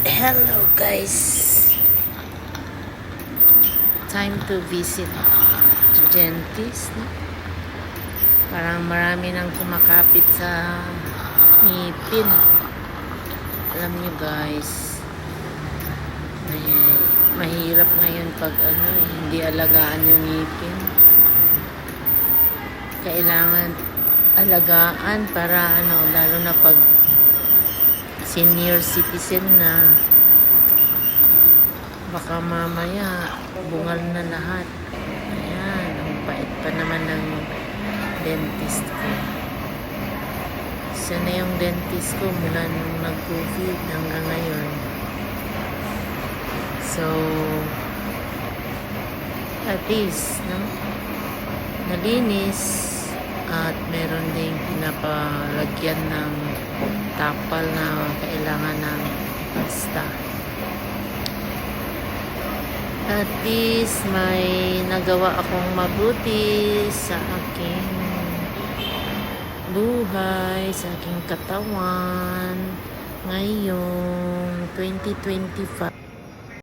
Hello guys, time to visit dentist, no? Parang marami nang kumakapit sa ngipin. Alam nyo guys, mahirap ngayon pag hindi alagaan yung ngipin. Kailangan alagaan para lalo na pag senior citizen na, baka mamaya bungal na lahat. Ayan, ang bait pa naman ng dentist ko. Isa na yung dentist ko mula nung nag-COVID hanggang ngayon. So at least, no? Nalinis at meron ding pinapalagyan ng tapal na kailangan ng pasta. At least may nagawa akong mabuti sa aking buhay, sa aking katawan ngayong 2025.